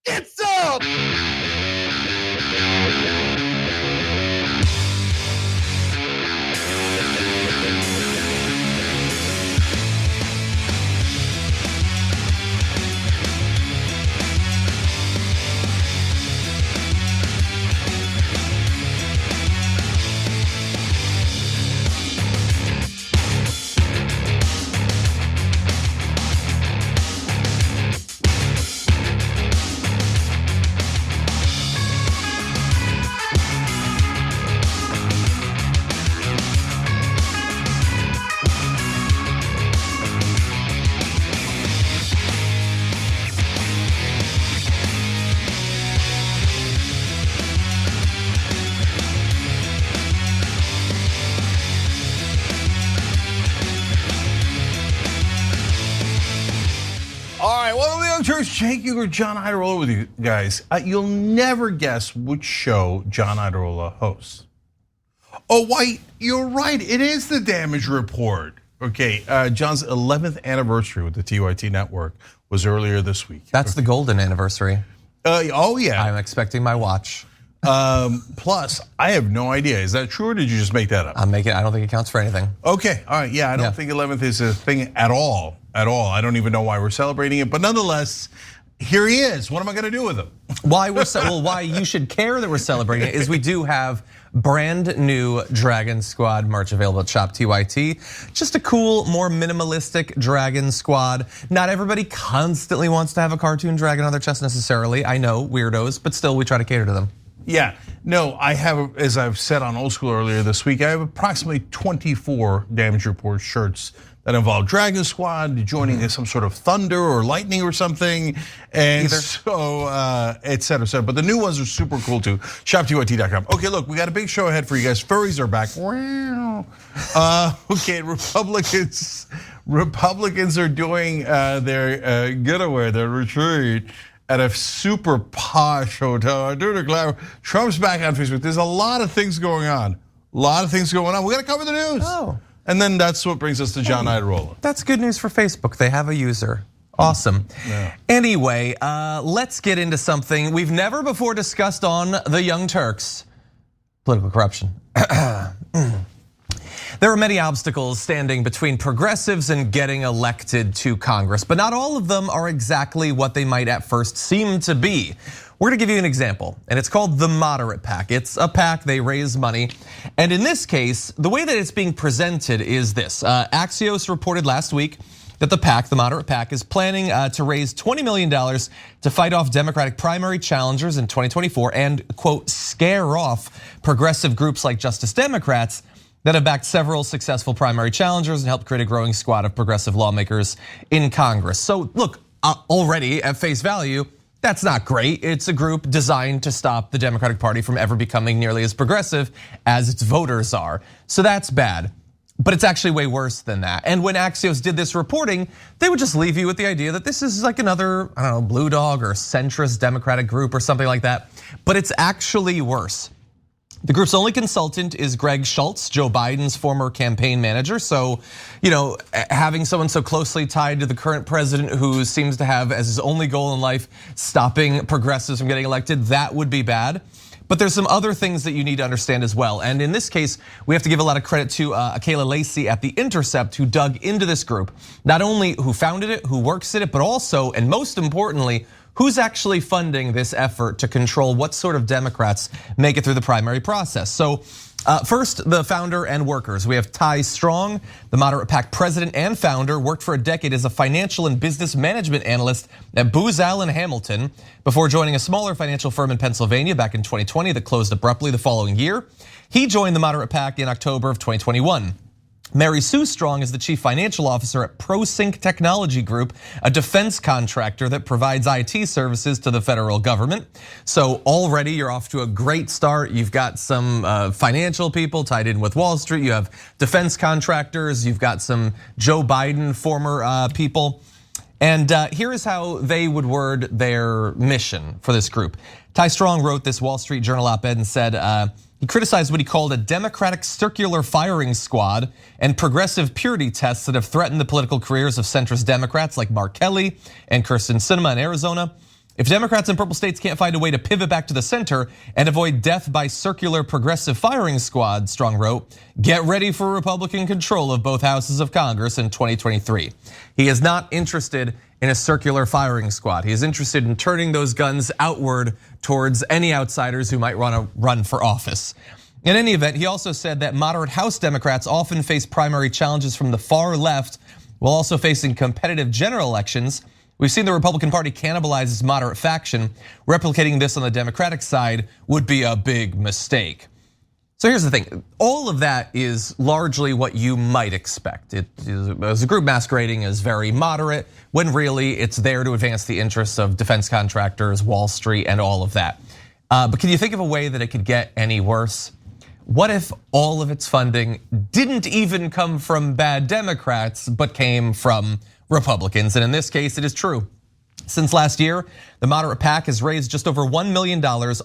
Get some! Cenk, Uygur, John Iadarola with you guys. You'll never guess which show John Iadarola hosts. Oh, why? You're right. It is the Damage Report. Okay, John's 11th anniversary with the TYT network was earlier this week. That's the golden anniversary. Oh yeah. I'm expecting my watch. Plus, I have no idea. Is that true or did you just make that up? I don't think it counts for anything. Okay, all right. Yeah, I don't think 11th is a thing at all. I don't even know why we're celebrating it, but nonetheless, here he is. What am I going to do with him? Why you should care that we're celebrating it is we do have brand new Dragon Squad merch available at Shop TYT. Just a cool, more minimalistic Dragon Squad. Not everybody constantly wants to have a cartoon dragon on their chest necessarily. I know, weirdos, but still we try to cater to them. Yeah, no, I have, as I've said on Old School earlier this week, I have approximately 24 Damage Report shirts that involve Dragon Squad, joining some sort of thunder or lightning or something, and so et cetera, et cetera. But the new ones are super cool too. ShopTYT.com. Okay, look, we got a big show ahead for you guys. Furries are back. Okay, Republicans are doing their getaway, their retreat at a super posh hotel. Trump's back on Facebook. There's a lot of things going on. We got to cover the news. Oh. And then that's what brings us to John Iadarola. That's good news for Facebook. They have a user. Awesome. Yeah. Anyway, let's get into something we've never before discussed on the Young Turks: political corruption. There are many obstacles standing between progressives and getting elected to Congress, but not all of them are exactly what they might at first seem to be. We're gonna give you an example, and it's called the Moderate PAC. It's a PAC, they raise money. And in this case, the way that it's being presented is this. Axios reported last week that the PAC, the Moderate PAC, is planning to raise $20 million to fight off Democratic primary challengers in 2024 and, quote, scare off progressive groups like Justice Democrats that have backed several successful primary challengers and helped create a growing squad of progressive lawmakers in Congress. So look, already at face value, that's not great. It's a group designed to stop the Democratic Party from ever becoming nearly as progressive as its voters are. So that's bad. But it's actually way worse than that. And when Axios did this reporting, they would just leave you with the idea that this is like another, I don't know, blue dog or centrist Democratic group or something like that. But it's actually worse. The group's only consultant is Greg Schultz, Joe Biden's former campaign manager. So, having someone so closely tied to the current president who seems to have as his only goal in life stopping progressives from getting elected, that would be bad. But there's some other things that you need to understand as well. And in this case, we have to give a lot of credit to Kayla Lacey at The Intercept, who dug into this group. Not only who founded it, who works at it, but also, and most importantly, who's actually funding this effort to control what sort of Democrats make it through the primary process. So first, the founder and workers. We have Ty Strong, the Moderate PAC president and founder, worked for a decade as a financial and business management analyst at Booz Allen Hamilton before joining a smaller financial firm in Pennsylvania back in 2020 that closed abruptly the following year. He joined the Moderate PAC in October of 2021. Mary Sue Strong is the chief financial officer at ProSync Technology Group, a defense contractor that provides IT services to the federal government. So already you're off to a great start. You've got some financial people tied in with Wall Street. You have defense contractors. You've got some Joe Biden former people. And here is how they would word their mission for this group. Ty Strong wrote this Wall Street Journal op-ed and said, he criticized what he called a Democratic circular firing squad and progressive purity tests that have threatened the political careers of centrist Democrats like Mark Kelly and Kyrsten Sinema in Arizona. If Democrats in purple states can't find a way to pivot back to the center and avoid death by circular progressive firing squad, Strong wrote, get ready for Republican control of both houses of Congress in 2023. He is not interested in a circular firing squad. He is interested in turning those guns outward towards any outsiders who might want to run for office. In any event, he also said that moderate House Democrats often face primary challenges from the far left while also facing competitive general elections. We've seen the Republican Party cannibalize its moderate faction. Replicating this on the Democratic side would be a big mistake. So here's the thing, all of that is largely what you might expect. It is a group masquerading as very moderate, when really it's there to advance the interests of defense contractors, Wall Street, and all of that. But can you think of a way that it could get any worse? What if all of its funding didn't even come from bad Democrats, but came from Republicans? And in this case, it is true. Since last year, the moderate PAC has raised just over $1 million,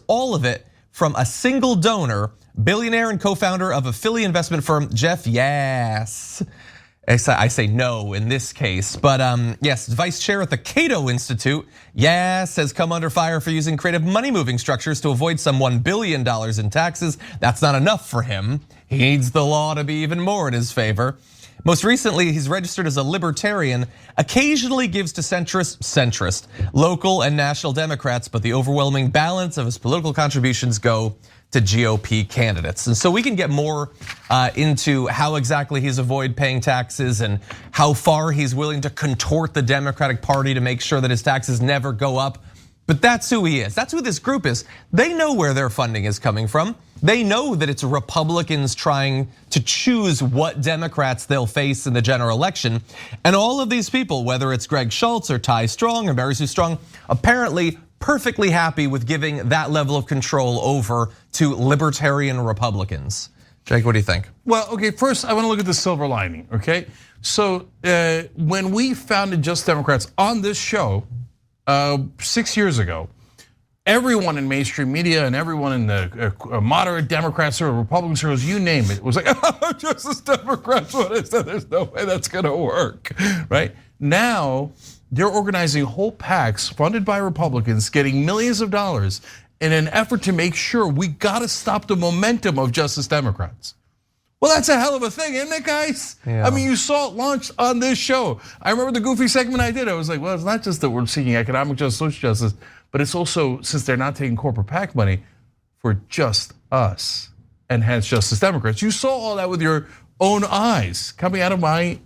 all of it from a single donor, billionaire and co-founder of a Philly investment firm, Jeff Yass. I say no in this case, but yes, vice chair at the Cato Institute, Yass has come under fire for using creative money moving structures to avoid some $1 billion in taxes. That's not enough for him. He needs the law to be even more in his favor. Most recently, he's registered as a libertarian, occasionally gives to centrist, local and national Democrats, but the overwhelming balance of his political contributions go to GOP candidates. And so we can get more into how exactly he's avoided paying taxes and how far he's willing to contort the Democratic Party to make sure that his taxes never go up. But that's who he is. That's who this group is. They know where their funding is coming from. They know that it's Republicans trying to choose what Democrats they'll face in the general election. And all of these people, whether it's Greg Schultz or Ty Strong or Mary Sue Strong, apparently perfectly happy with giving that level of control over to libertarian Republicans. Jake, what do you think? Well, okay, first I want to look at the silver lining, okay? So when we founded Just Democrats on this show 6 years ago, everyone in mainstream media and everyone in the moderate Democrats or Republican circles, you name it, was like, oh, Justice Democrats, what is that? There's no way that's gonna work, right? Now, they're organizing whole PACs funded by Republicans, getting millions of dollars in an effort to make sure we gotta stop the momentum of Justice Democrats. Well, that's a hell of a thing, isn't it, guys? Yeah. I mean, you saw it launched on this show. I remember the goofy segment I did. I was like, well, it's not just that we're seeking economic justice, social justice, but it's also, since they're not taking corporate PAC money, for just us, and hence Justice Democrats. You saw all that with your own eyes coming out of my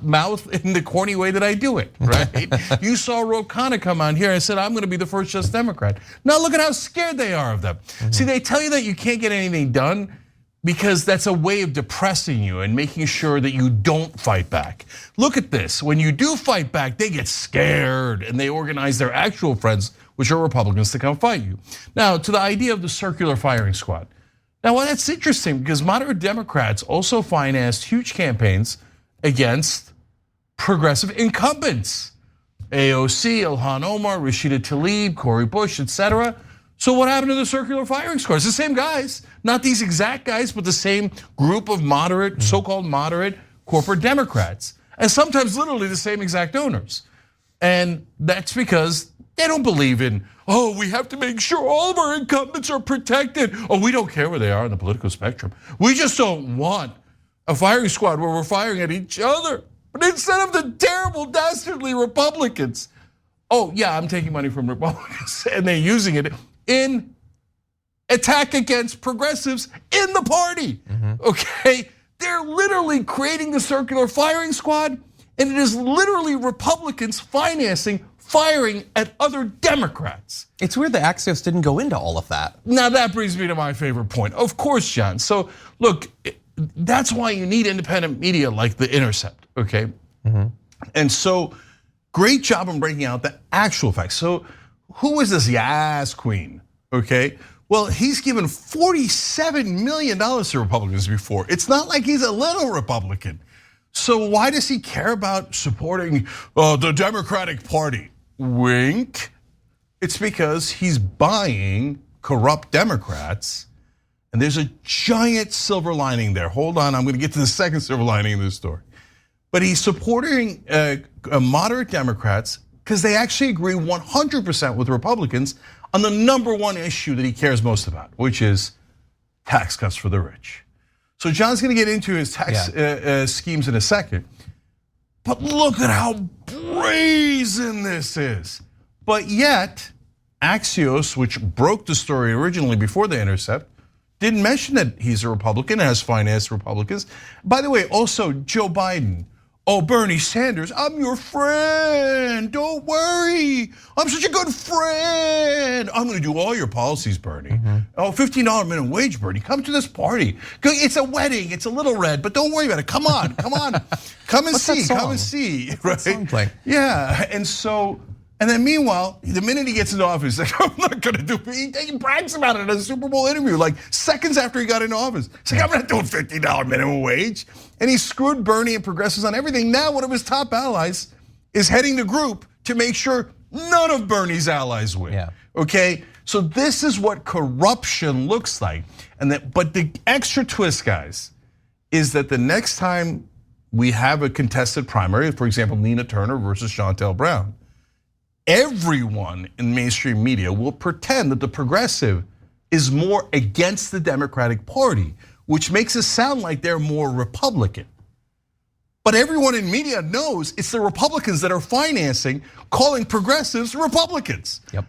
mouth in the corny way that I do it, right? You saw Ro Khanna come on here and said, I'm gonna be the first Just Democrat. Now look at how scared they are of them. See, they tell you that you can't get anything done because that's a way of depressing you and making sure that you don't fight back. Look at this, when you do fight back, they get scared and they organize their actual friends, which are Republicans, to come fight you. Now, to the idea of the circular firing squad. Now, well, that's interesting because moderate Democrats also financed huge campaigns against progressive incumbents. AOC, Ilhan Omar, Rashida Tlaib, Cori Bush, etc. So what happened to the circular firing squad? It's the same guys, not these exact guys, but the same group of moderate, so-called moderate corporate Democrats. And sometimes literally the same exact owners. And that's because they don't believe in, oh, we have to make sure all of our incumbents are protected. Oh, we don't care where they are on the political spectrum. We just don't want a firing squad where we're firing at each other. But instead of the terrible, dastardly Republicans, oh yeah, I'm taking money from Republicans and they're using it in attack against progressives in the party, okay? They're literally creating the circular firing squad, and it is literally Republicans financing firing at other Democrats. It's weird that Axios didn't go into all of that. Now that brings me to my favorite point. Of course, John. So look, that's why you need independent media like The Intercept, okay? And so, great job on breaking out the actual facts. So, who is this Yass queen, okay? Well, he's given $47 million to Republicans before. It's not like he's a little Republican. So why does he care about supporting the Democratic Party? Wink. It's because he's buying corrupt Democrats, and there's a giant silver lining there. Hold on, I'm gonna get to the second silver lining in this story. But he's supporting moderate Democrats because they actually agree 100% with Republicans on the #1 issue that he cares most about, which is tax cuts for the rich. So John's gonna get into his tax schemes in a second, but look at how brazen this is. But yet, Axios, which broke the story originally before The Intercept, didn't mention that he's a Republican, has financed Republicans. By the way, also Joe Biden. Oh, Bernie Sanders, I'm your friend. Don't worry. I'm such a good friend. I'm gonna do all your policies, Bernie. Oh, $15 minimum wage, Bernie. Come to this party. It's a wedding. It's a little red, but don't worry about it. Come on, come on. Come and see, come and see. Right? Song play? Yeah, and then meanwhile, the minute he gets into office, he's like, I'm not gonna do it. He brags about it in a Super Bowl interview, like seconds after he got into office. He's like, I'm not doing $15 minimum wage. And he screwed Bernie and progressives on everything. Now one of his top allies is heading the group to make sure none of Bernie's allies win. Yeah. Okay, so this is what corruption looks like. But the extra twist, guys, is that the next time we have a contested primary, for example, Nina Turner versus Shontel Brown, everyone in mainstream media will pretend that the progressive is more against the Democratic Party, which makes it sound like they're more Republican. But everyone in media knows it's the Republicans that are financing, calling progressives Republicans. Yep.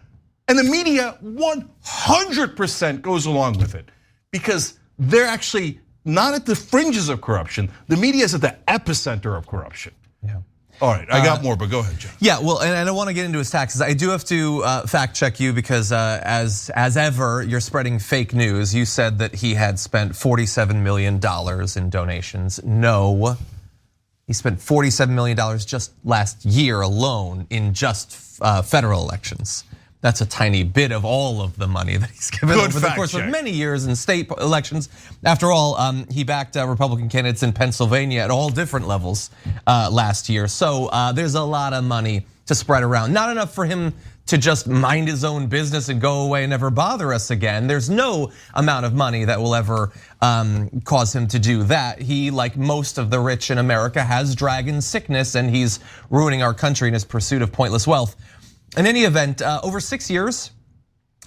And the media 100% goes along with it because they're actually not at the fringes of corruption. The media is at the epicenter of corruption. Yeah. All right, I got more, but go ahead, John. Yeah, well, and I don't want to get into his taxes. I do have to fact check you because as ever, you're spreading fake news. You said that he had spent $47 million in donations. No, he spent $47 million just last year alone in just federal elections. That's a tiny bit of all of the money that he's given over the course of many years in state elections. After all, he backed Republican candidates in Pennsylvania at all different levels last year. So there's a lot of money to spread around. Not enough for him to just mind his own business and go away and never bother us again. There's no amount of money that will ever cause him to do that. He, like most of the rich in America, has dragon sickness and he's ruining our country in his pursuit of pointless wealth. In any event, over 6 years,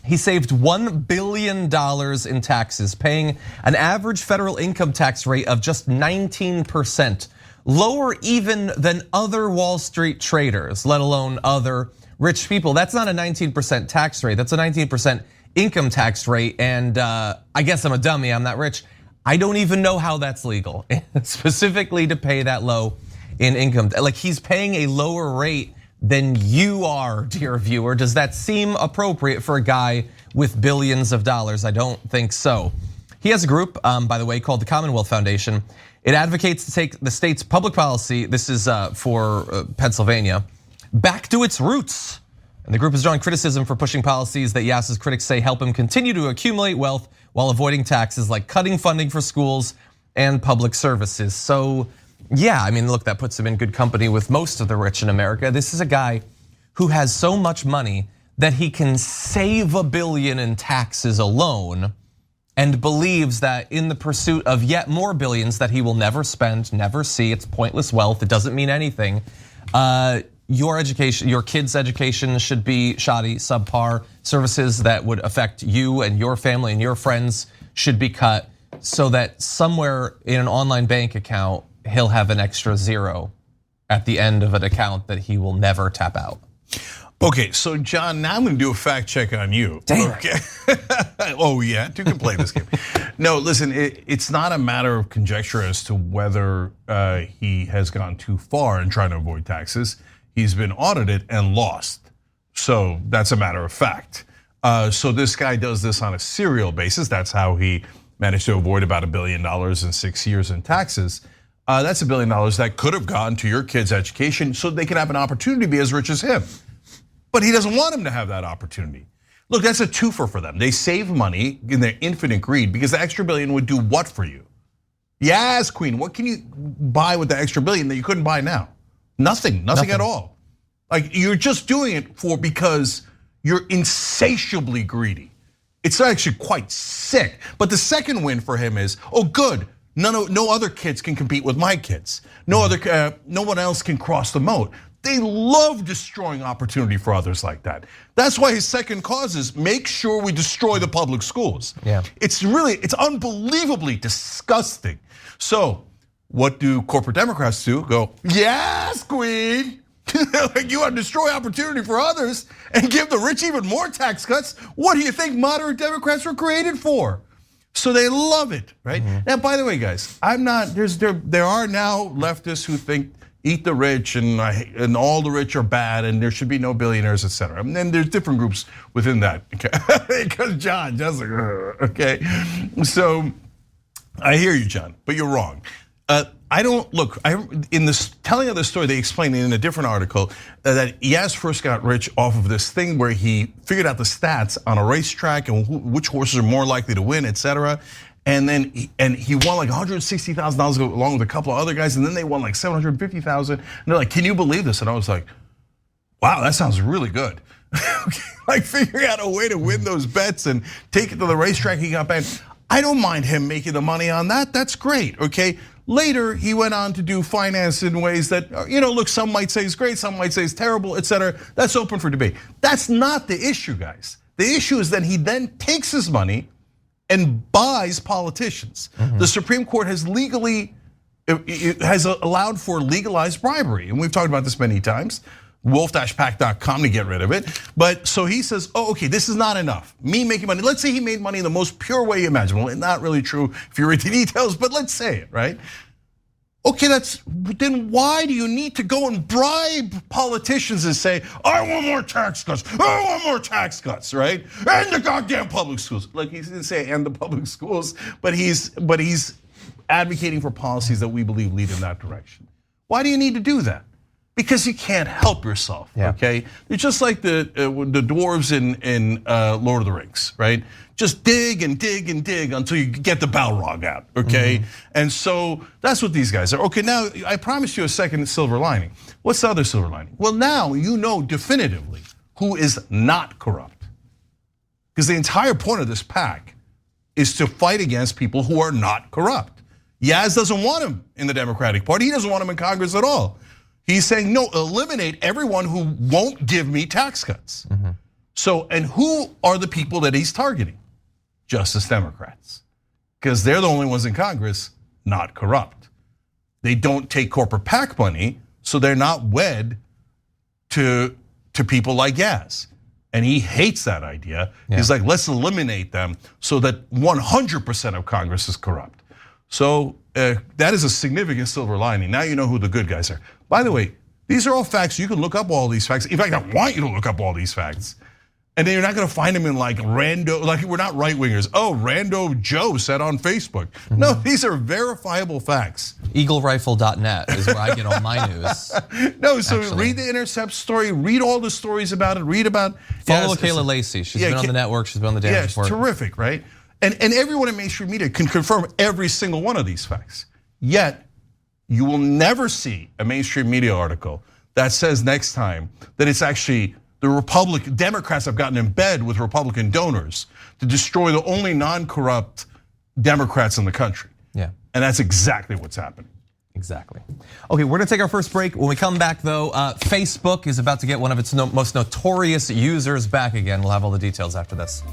he saved $1 billion in taxes, paying an average federal income tax rate of just 19%, lower even than other Wall Street traders, let alone other rich people. That's not a 19% tax rate, that's a 19% income tax rate. And I guess I'm a dummy, I'm not rich. I don't even know how that's legal, specifically to pay that low in income. Like he's paying a lower rate than you are, dear viewer. Does that seem appropriate for a guy with billions of dollars? I don't think so. He has a group, by the way, called the Commonwealth Foundation. It advocates to take the state's public policy, this is for Pennsylvania, back to its roots. And the group is drawing criticism for pushing policies that Yass's critics say help him continue to accumulate wealth while avoiding taxes, like cutting funding for schools and public services. So yeah, I mean, look, that puts him in good company with most of the rich in America. This is a guy who has so much money that he can save $1 billion in taxes alone and believes that in the pursuit of yet more billions that he will never spend, never see, it's pointless wealth, it doesn't mean anything. Your education, your kids' education should be shoddy, subpar. Services that would affect you and your family and your friends should be cut so that somewhere in an online bank account, he'll have an extra zero at the end of an account that he will never tap out. Okay, so John, now I'm gonna do a fact check on you. Damn. Okay. Oh yeah, you can play this game. No, listen, it's not a matter of conjecture as to whether he has gone too far in trying to avoid taxes. He's been audited and lost. So that's a matter of fact. So this guy does this on a serial basis. That's how he managed to avoid about $1 billion in 6 years in taxes. That's $1 billion that could have gone to your kids' education so they can have an opportunity to be as rich as him. But he doesn't want him to have that opportunity. Look, that's a twofer for them. They save money in their infinite greed because the extra billion would do what for you? Yes, Queen, what can you buy with the extra billion that you couldn't buy now? Nothing at all. Like you're just doing it because you're insatiably greedy. It's actually quite sick. But the second win for him is, oh good, no other kids can compete with my kids. No one else can cross the moat. They love destroying opportunity for others like that. That's why his second cause is make sure we destroy the public schools. Yeah. It's unbelievably disgusting. So what do corporate Democrats do? Go, yes, queen. Like, you want to destroy opportunity for others and give the rich even more tax cuts? What do you think moderate Democrats were created for? So they love it, right? Now, by the way, guys, there are now leftists who think eat the rich and all the rich are bad and there should be no billionaires, etc. And then there's different groups within that. Okay? Because John's like, okay. So I hear you, John, but you're wrong. In this telling of the story, they explained in a different article that Yass first got rich off of this thing where he figured out the stats on a racetrack and which horses are more likely to win, etc. And then he won like $160,000 along with a couple of other guys, and then they won like $750,000. And they're like, "Can you believe this?" And I was like, "Wow, that sounds really good." Like figuring out a way to win those bets and take it to the racetrack. He got banned. I don't mind him making the money on that. That's great. Okay. Later, he went on to do finance in ways that, look, some might say is great, some might say is terrible, etc. That's open for debate. That's not the issue, guys. The issue is that he then takes his money and buys politicians. The Supreme Court has allowed for legalized bribery, and we've talked about this many times. Wolf-pack.com to get rid of it. But so he says, okay, this is not enough. Me making money. Let's say he made money in the most pure way imaginable. It's not really true if you read the details, but let's say it, right? Okay, then why do you need to go and bribe politicians and say, I want more tax cuts, I want more tax cuts, right? And the goddamn public schools. Like he didn't say and the public schools, but he's advocating for policies that we believe lead in that direction. Why do you need to do that? Because you can't help yourself, okay? It's just like the dwarves in Lord of the Rings, right? Just dig and dig and dig until you get the Balrog out, okay? And so that's what these guys are. Okay, now I promised you a second silver lining. What's the other silver lining? Well, now you know definitively who is not corrupt. Because the entire point of this pack is to fight against people who are not corrupt. Yass doesn't want him in the Democratic Party. He doesn't want him in Congress at all. He's saying, no, eliminate everyone who won't give me tax cuts. So, and who are the people that he's targeting? Justice Democrats. Because they're the only ones in Congress not corrupt. They don't take corporate PAC money, so they're not wed to people like Yass. And he hates that idea. He's like, let's eliminate them so that 100% of Congress is corrupt. So that is a significant silver lining. Now you know who the good guys are. By the way, these are all facts. You can look up all these facts. In fact, I want you to look up all these facts. And then you're not gonna find them in like rando, like we're not right wingers. Oh, rando Joe said on Facebook. No, these are verifiable facts. EagleRifle.net is where I get all my news. No, so read the Intercept story, read all the stories about it, read about. Follow Kayla Lacey, she's been on the network, she's been on the Damage Report. Yeah, it's terrific, right? And everyone in mainstream media can confirm every single one of these facts. Yet, you will never see a mainstream media article that says next time that it's actually the Democrats have gotten in bed with Republican donors to destroy the only non-corrupt Democrats in the country. Yeah. And that's exactly what's happening. Exactly. Okay, we're gonna take our first break. When we come back though, Facebook is about to get one of its most notorious users back again. We'll have all the details after this.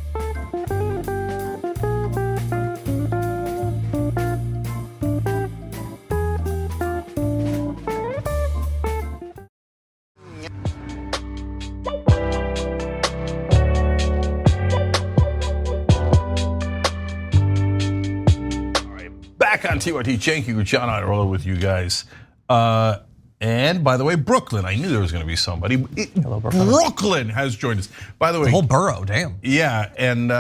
Back on TYT, Cenk, Uygur, John Iadarola with you guys. And by the way, Brooklyn, I knew there was gonna be somebody. Hello, Brooklyn has joined us. By the way, the whole borough, damn. Yeah, and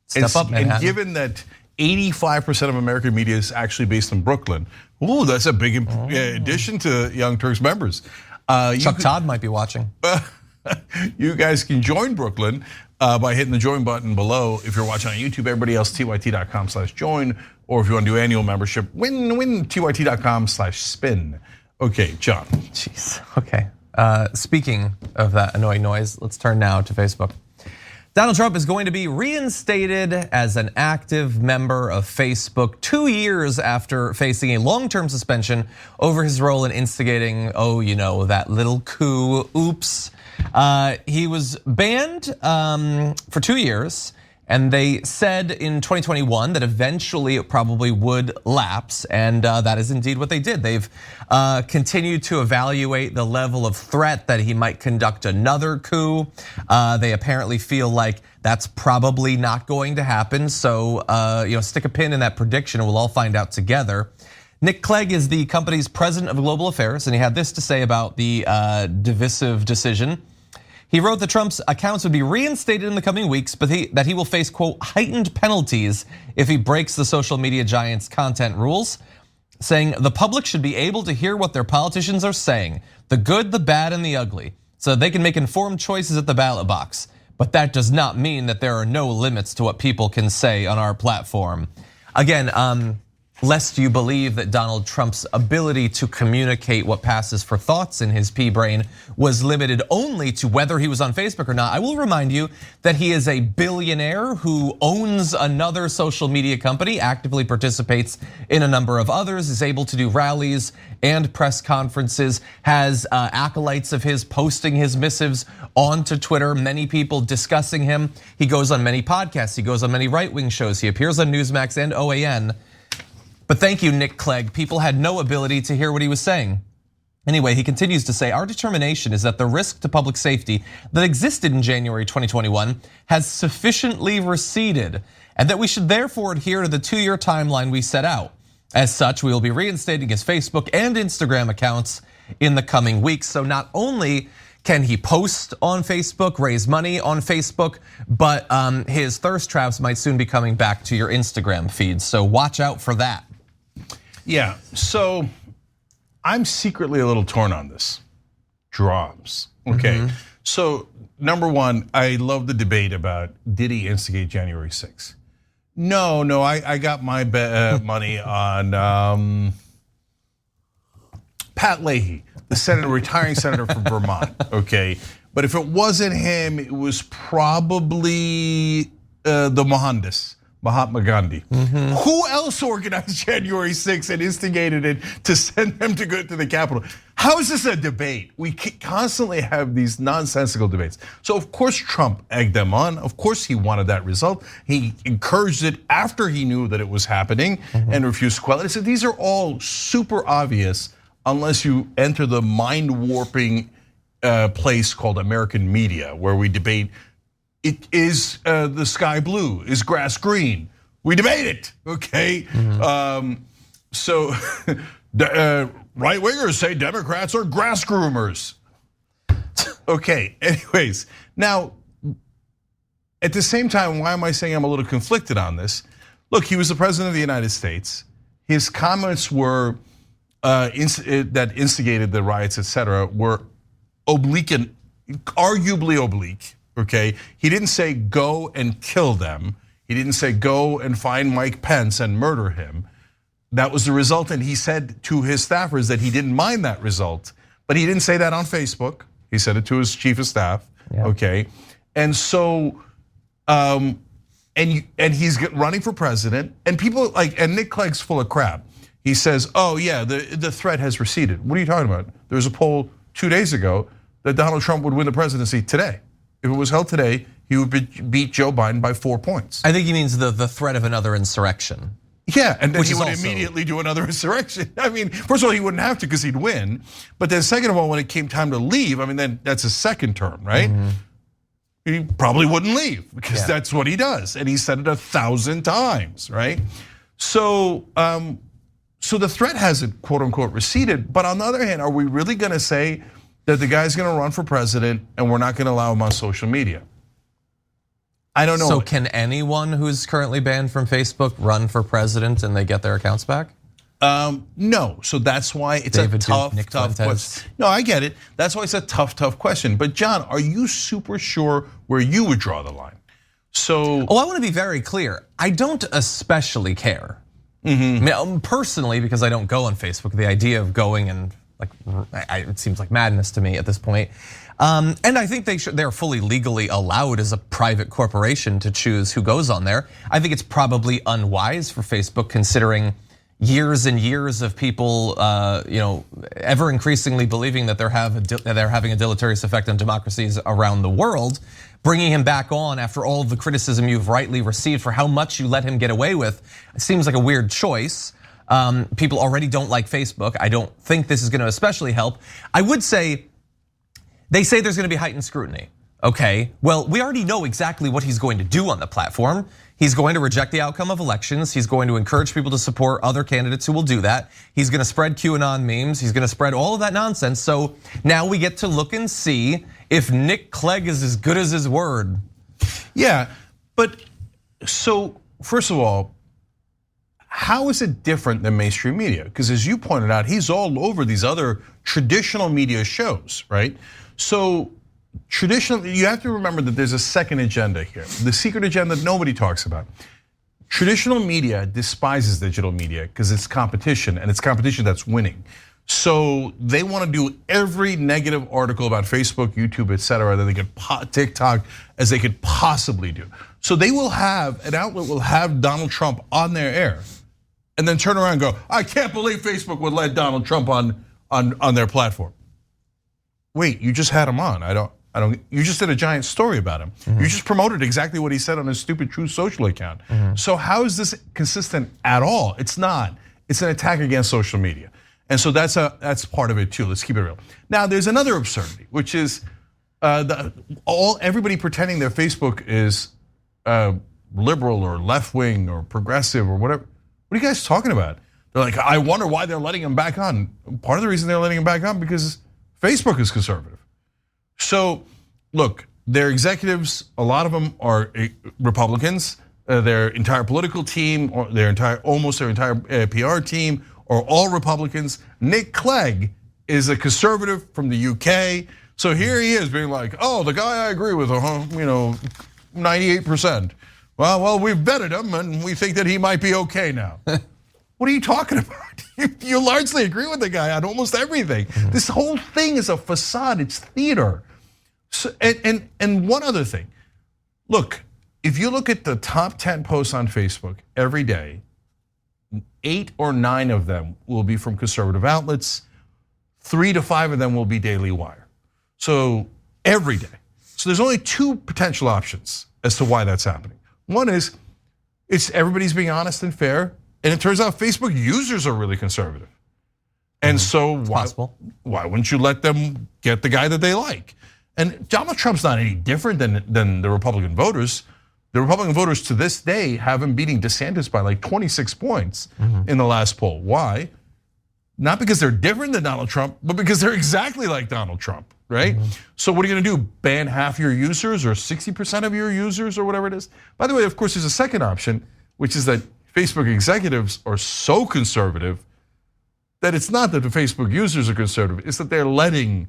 Step up, Manhattan. And given that 85% of American media is actually based in Brooklyn, ooh, that's a big addition to Young Turks members. Chuck Todd might be watching. You guys can join Brooklyn by hitting the join button below. If you're watching on YouTube, everybody else, tyt.com/join. Or if you want to do annual membership, win tyt.com/spin. Okay, John. Jeez, okay. Speaking of that annoying noise, let's turn now to Facebook. Donald Trump is going to be reinstated as an active member of Facebook 2 years after facing a long-term suspension over his role in instigating, that little coup, oops. He was banned for 2 years, and they said in 2021 that eventually it probably would lapse, and that is indeed what they did. They've continued to evaluate the level of threat that he might conduct another coup. They apparently feel like that's probably not going to happen, so stick a pin in that prediction and we'll all find out together. Nick Clegg is the company's president of global affairs, and he had this to say about the divisive decision. He wrote that Trump's accounts would be reinstated in the coming weeks, but that he will face, quote, heightened penalties if he breaks the social media giant's content rules, saying the public should be able to hear what their politicians are saying, the good, the bad, and the ugly, so they can make informed choices at the ballot box. But that does not mean that there are no limits to what people can say on our platform. Again, lest you believe that Donald Trump's ability to communicate what passes for thoughts in his pea brain was limited only to whether he was on Facebook or not, I will remind you that he is a billionaire who owns another social media company, actively participates in a number of others, is able to do rallies and press conferences, has acolytes of his posting his missives onto Twitter, many people discussing him. He goes on many podcasts, he goes on many right-wing shows, he appears on Newsmax and OAN. But thank you, Nick Clegg. People had no ability to hear what he was saying. Anyway, he continues to say, our determination is that the risk to public safety that existed in January 2021 has sufficiently receded, and that we should therefore adhere to the 2-year timeline we set out. As such, we will be reinstating his Facebook and Instagram accounts in the coming weeks. So not only can he post on Facebook, raise money on Facebook, but his thirst traps might soon be coming back to your Instagram feed. So watch out for that. Yeah, so I'm secretly a little torn on this. Drums, okay. So number one, I love the debate about did he instigate January 6th? No, I got my money on Pat Leahy, the retiring senator from Vermont, okay? But if it wasn't him, it was probably the Mohandas. Mahatma Gandhi. Who else organized January 6th and instigated it to send them to go to the Capitol? How is this a debate? We constantly have these nonsensical debates. So of course Trump egged them on. Of course he wanted that result. He encouraged it after he knew that it was happening and refused to quell it. So these are all super obvious unless you enter the mind warping place called American media, where we debate, is the sky blue? Is grass green? We debate it, okay? So right wingers say Democrats are grass groomers. Okay, anyways, now at the same time, why am I saying I'm a little conflicted on this? Look, he was the president of the United States. His comments were that instigated the riots, etc., were oblique and arguably oblique. Okay, he didn't say go and kill them. He didn't say go and find Mike Pence and murder him. That was the result, and he said to his staffers that he didn't mind that result, but he didn't say that on Facebook. He said it to his chief of staff. Okay, and so, and he's running for president, and people and Nick Clegg's full of crap. He says, oh yeah, the threat has receded. What are you talking about? There was a poll 2 days ago that Donald Trump would win the presidency today. If it was held today, he would beat Joe Biden by 4 points. I think he means the threat of another insurrection. Yeah, and then he would immediately do another insurrection. I mean, first of all, he wouldn't have to because he'd win. But then second of all, when it came time to leave, I mean, then that's his second term, right? He probably wouldn't leave because that's what he does. And he said it 1,000 times, right? So, so the threat hasn't, quote unquote, receded. But on the other hand, are we really gonna say that the guy's gonna run for president and we're not gonna allow him on social media? I don't know. So can anyone who's currently banned from Facebook run for president and they get their accounts back? No, so that's why it's a tough question. No, I get it. That's why it's a tough question. But John, are you super sure where you would draw the line? So, I want to be very clear. I don't especially care. I mean, personally, because I don't go on Facebook, the idea of going and it seems like madness to me at this point. And I think they're fully legally allowed as a private corporation to choose who goes on there. I think it's probably unwise for Facebook, considering years and years of people, ever increasingly believing that they're having a deleterious effect on democracies around the world. Bringing him back on after all of the criticism you've rightly received for how much you let him get away with, it seems like a weird choice. People already don't like Facebook. I don't think this is going to especially help. I would say, they say there's going to be heightened scrutiny. Okay, well, we already know exactly what he's going to do on the platform. He's going to reject the outcome of elections. He's going to encourage people to support other candidates who will do that. He's going to spread QAnon memes. He's going to spread all of that nonsense. So now we get to look and see if Nick Clegg is as good as his word. Yeah, but so first of all, how is it different than mainstream media? Because as you pointed out, he's all over these other traditional media shows, right? So traditionally, you have to remember that there's a second agenda here, the secret agenda that nobody talks about. Traditional media despises digital media because it's competition, and it's competition that's winning. So they want to do every negative article about Facebook, YouTube, etc., that they could, TikTok, as they could possibly do. So they will have, an outlet will have Donald Trump on their air, and then turn around and go, I can't believe Facebook would let Donald Trump on their platform. Wait, you just had him on. I don't. You just did a giant story about him. You just promoted exactly what he said on his stupid Truth Social account. So how is this consistent at all? It's not. It's an attack against social media, and so that's part of it too. Let's keep it real. Now, there's another absurdity, which is everybody pretending that Facebook is liberal or left wing or progressive or whatever. What are you guys talking about? They're like, I wonder why they're letting him back on. Part of the reason they're letting him back on because Facebook is conservative. So, look, their executives, a lot of them are Republicans. Their entire political team, or almost their entire PR team, are all Republicans. Nick Clegg is a conservative from the UK. So here he is being like, oh, the guy I agree with, 98%. Well, we've vetted him and we think that he might be okay now. What are you talking about? You largely agree with the guy on almost everything. This whole thing is a facade, it's theater. So, and one other thing, look, if you look at the top 10 posts on Facebook every day, 8 or 9 of them will be from conservative outlets, 3 to 5 of them will be Daily Wire. So every day. So there's only 2 potential options as to why that's happening. One is, it's everybody's being honest and fair. And it turns out Facebook users are really conservative. And so why wouldn't you let them get the guy that they like? And Donald Trump's not any different than the Republican voters. The Republican voters to this day have him beating DeSantis by like 26 points in the last poll. Why? Not because they're different than Donald Trump, but because they're exactly like Donald Trump, right? So what are you gonna do, ban half your users or 60% of your users or whatever it is? By the way, of course, there's a second option, which is that Facebook executives are so conservative that it's not that the Facebook users are conservative, it's that they're letting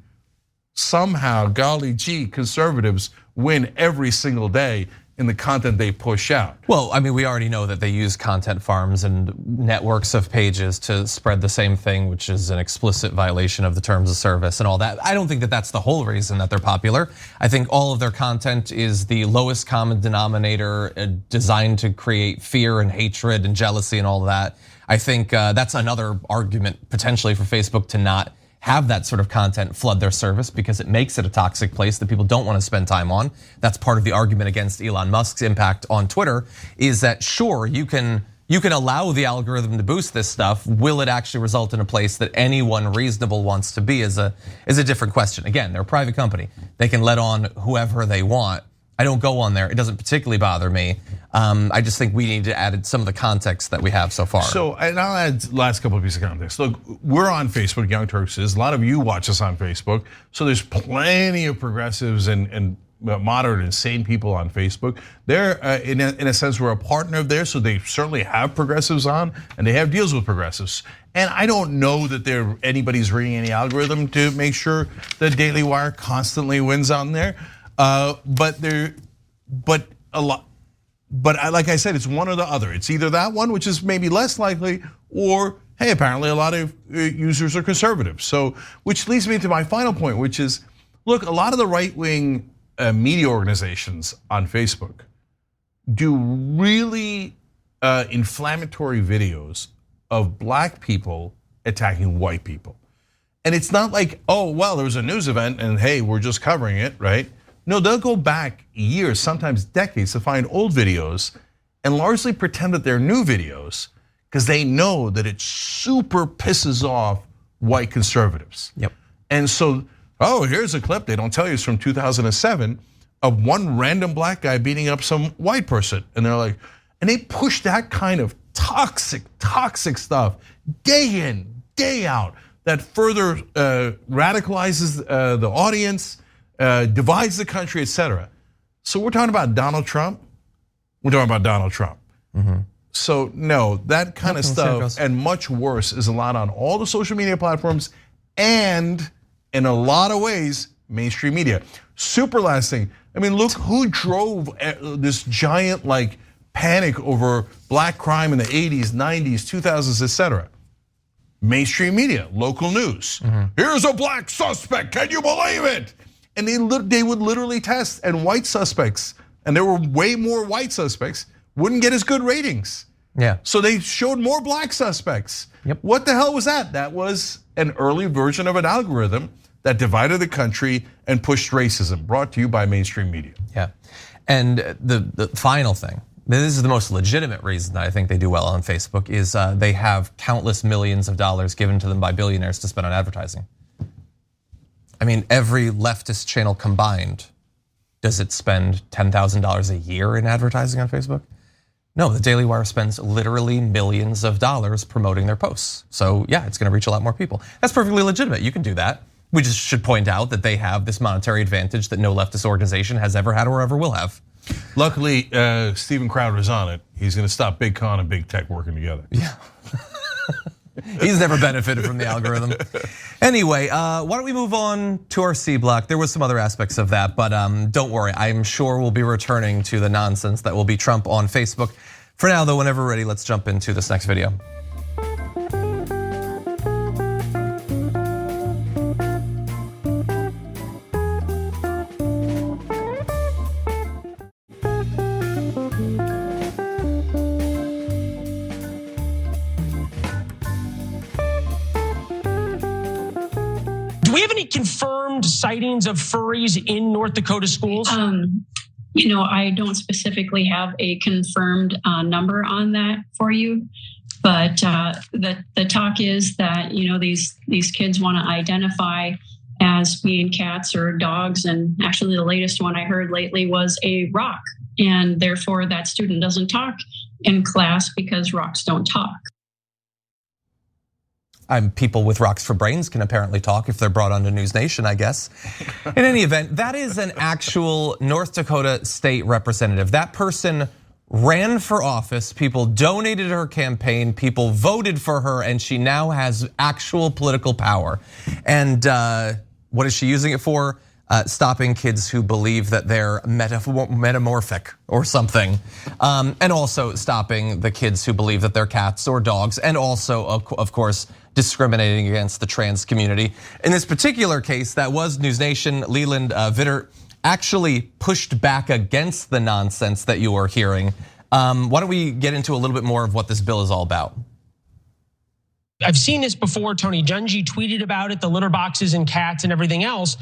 somehow, golly gee, conservatives win every single day in the content they push out. Well, I mean, we already know that they use content farms and networks of pages to spread the same thing, which is an explicit violation of the terms of service and all that. I don't think that that's the whole reason that they're popular. I think all of their content is the lowest common denominator designed to create fear and hatred and jealousy and all that. I think that's another argument potentially for Facebook to not have that sort of content flood their service because it makes it a toxic place that people don't want to spend time on. That's part of the argument against Elon Musk's impact on Twitter, is that sure, you can allow the algorithm to boost this stuff. Will it actually result in a place that anyone reasonable wants to be is a different question. Again, they're a private company. They can let on whoever they want. I don't go on there. It doesn't particularly bother me. I just think we need to add some of the context that we have so far. So, and I'll add last couple of pieces of context. Look, we're on Facebook, Young Turks is. A lot of you watch us on Facebook. So there's plenty of progressives and moderate and sane people on Facebook. They're, in a sense, we're a partner of theirs, so they certainly have progressives on, and they have deals with progressives. And I don't know that anybody's reading any algorithm to make sure that Daily Wire constantly wins on there. But like I said, it's one or the other. It's either that one, which is maybe less likely, or hey, apparently a lot of users are conservative. So, which leads me to my final point, which is, Look, a lot of the right-wing media organizations on Facebook do really inflammatory videos of black people attacking white people. And it's not like, oh, well, there was a news event and hey, we're just covering it, right? No, they'll go back years, sometimes decades, to find old videos and largely pretend that they're new videos because they know that it super pisses off white conservatives. Yep. And so, oh, here's a clip, they don't tell you it's from 2007, of one random black guy beating up some white person. And they're like, and they push that kind of toxic stuff day in, day out, that further radicalizes the audience, divides the country, etc. So we're talking about Donald Trump. We're talking about Donald Trump. So no, that kind of stuff and much worse is allowed on all the social media platforms and in a lot of ways, mainstream media. Super last thing. I mean, look who drove this giant like panic over black crime in the 80s, 90s, 2000s, etc. Mainstream media, local news. Here's a black suspect, can you believe it? And they would literally test, and white suspects, and there were way more white suspects, wouldn't get as good ratings. Yeah. So they showed more black suspects. Yep. What the hell was that? That was an early version of an algorithm that divided the country and pushed racism, brought to you by mainstream media. Yeah, and the final thing, this is the most legitimate reason that I think they do well on Facebook, is they have countless millions of dollars given to them by billionaires to spend on advertising. I mean, every leftist channel combined, does it spend $10,000 a year in advertising on Facebook? No, the Daily Wire spends literally millions of dollars promoting their posts. So yeah, it's gonna reach a lot more people. That's perfectly legitimate, you can do that. We just should point out that they have this monetary advantage that no leftist organization has ever had or ever will have. Luckily, Steven Crowder's on it. He's gonna stop Big Con and Big Tech working together. Yeah. He's never benefited from the algorithm. Anyway, why don't we move on to our C block? There was some other aspects of that, but don't worry. I'm sure we'll be returning to the nonsense that will be Trump on Facebook. For now, though, whenever we're ready, let's jump into this next video. Do we have any confirmed sightings of furries in North Dakota schools? I don't specifically have a confirmed number on that for you, but the talk is that these kids want to identify as being cats or dogs, and actually the latest one I heard lately was a rock, and therefore that student doesn't talk in class because rocks don't talk. People with rocks for brains can apparently talk if they're brought onto News Nation, I guess. In any event, that is an actual North Dakota state representative. That person ran for office, people donated her campaign, people voted for her, and she now has actual political power. And what is she using it for? Stopping kids who believe that they're metamorphic or something. And also stopping the kids who believe that they're cats or dogs, and also, of course, discriminating against the trans community. In this particular case, that was News Nation. Leland Vittert actually pushed back against the nonsense that you are hearing. Why don't we get into a little bit more of what this bill is all about? I've seen this before. Tony Dungy tweeted about it, the litter boxes and cats and everything else.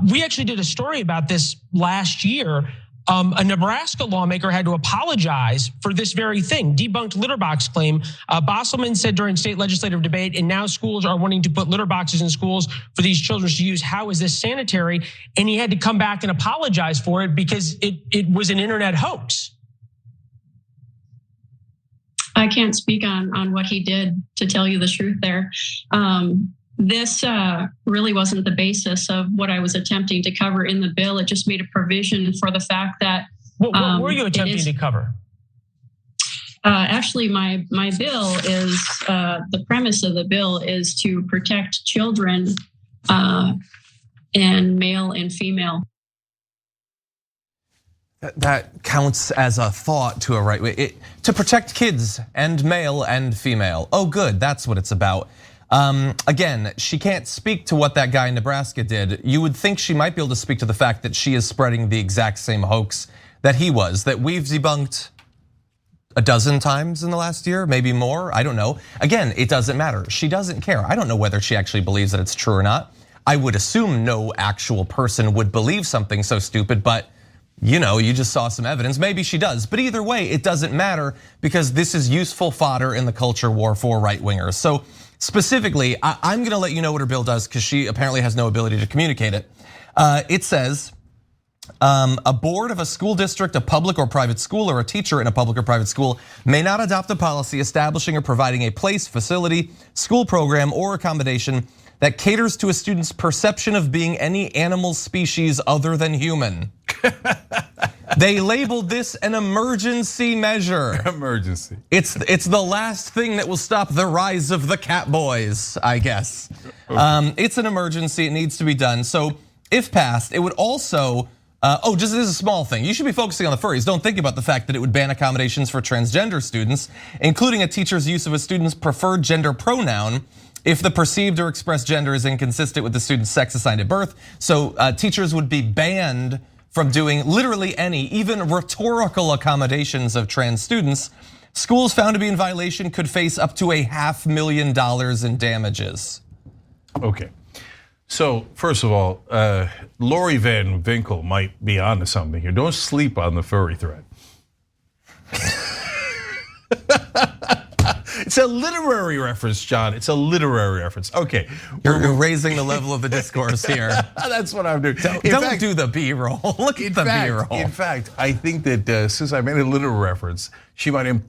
We actually did a story about this last year. A Nebraska lawmaker had to apologize for this very thing, debunked litter box claim. Bosselman said during state legislative debate, and now schools are wanting to put litter boxes in schools for these children to use. How is this sanitary? And he had to come back and apologize for it because it was an internet hoax. I can't speak on what he did, to tell you the truth there. This really wasn't the basis of what I was attempting to cover in the bill. It just made a provision for the fact that. What were you attempting to cover? Actually, my bill is, the premise of the bill is to protect children and male and female. That counts as a thought to a right way. To protect kids and male and female. Oh good, that's what it's about. Again, she can't speak to what that guy in Nebraska did. You would think she might be able to speak to the fact that she is spreading the exact same hoax that he was, that we've debunked a dozen times in the last year, maybe more, I don't know. Again, it doesn't matter. She doesn't care. I don't know whether she actually believes that it's true or not. I would assume no actual person would believe something so stupid, but you just saw some evidence. Maybe she does, but either way, it doesn't matter because this is useful fodder in the culture war for right-wingers. So specifically, I'm gonna let you know what her bill does because she apparently has no ability to communicate it. It says, a board of a school district, a public or private school, or a teacher in a public or private school may not adopt a policy establishing or providing a place, facility, school program, or accommodation that caters to a student's perception of being any animal species other than human. They labeled this an emergency measure. Emergency. It's the last thing that will stop the rise of the cat boys, I guess. Okay. It's an emergency, it needs to be done. So if passed, it would also, just this is a small thing. You should be focusing on the furries. Don't think about the fact that it would ban accommodations for transgender students, including a teacher's use of a student's preferred gender pronoun if the perceived or expressed gender is inconsistent with the student's sex assigned at birth. So teachers would be banned from doing literally any, even rhetorical accommodations of trans students. Schools found to be in violation could face up to $500,000 in damages. Okay, so first of all, Lori Van Winkle might be onto something here. Don't sleep on the furry thread. It's a literary reference, John. It's a literary reference. Okay. You're raising the level of the discourse here. That's what I'm doing. Don't do the B-roll. Look at the B-roll. In fact, I think that since I made a literal reference, she might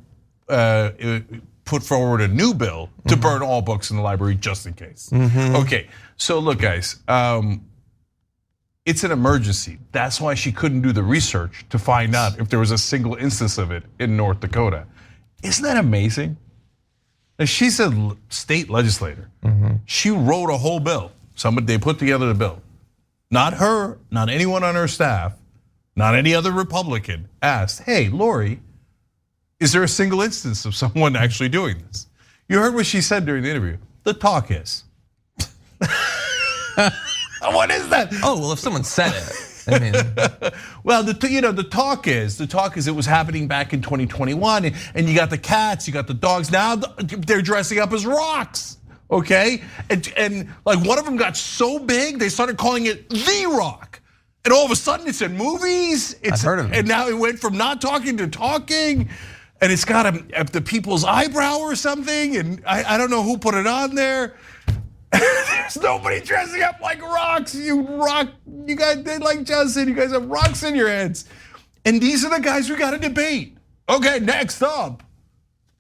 put forward a new bill to burn all books in the library just in case. Okay, so look guys, it's an emergency. That's why she couldn't do the research to find out if there was a single instance of it in North Dakota. Isn't that amazing? She's a state legislator. She wrote a whole bill. They put together the bill. Not her, not anyone on her staff, not any other Republican asked, hey, Lori, is there a single instance of someone actually doing this? You heard what she said during the interview. The talk is. What is that? Oh, well, if someone said it. I mean, well, the talk is it was happening back in 2021, and you got the cats, you got the dogs. Now they're dressing up as rocks, okay? And like one of them got so big, they started calling it the Rock, and all of a sudden it's in movies. I've heard of it. And now it went from not talking to talking, and it's got the people's eyebrow or something, and I don't know who put it on there. There's nobody dressing up like rocks. You guys did like Justin. You guys have rocks in your heads. And these are the guys we got to debate. Okay, next up.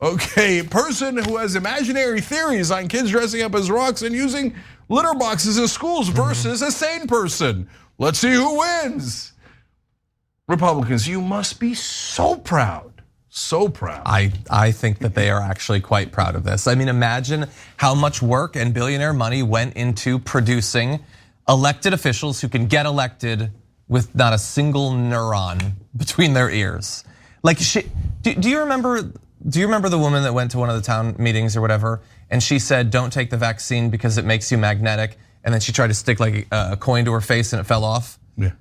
Okay, a person who has imaginary theories on kids dressing up as rocks and using litter boxes in schools versus a sane person. Let's see who wins. Republicans, you must be so proud. So proud. I think that they are actually quite proud of this. I mean, imagine how much work and billionaire money went into producing elected officials who can get elected with not a single neuron between their ears. Like, do you remember the woman that went to one of the town meetings or whatever, and she said, "Don't take the vaccine because it makes you magnetic," and then she tried to stick like a coin to her face and it fell off? Yeah.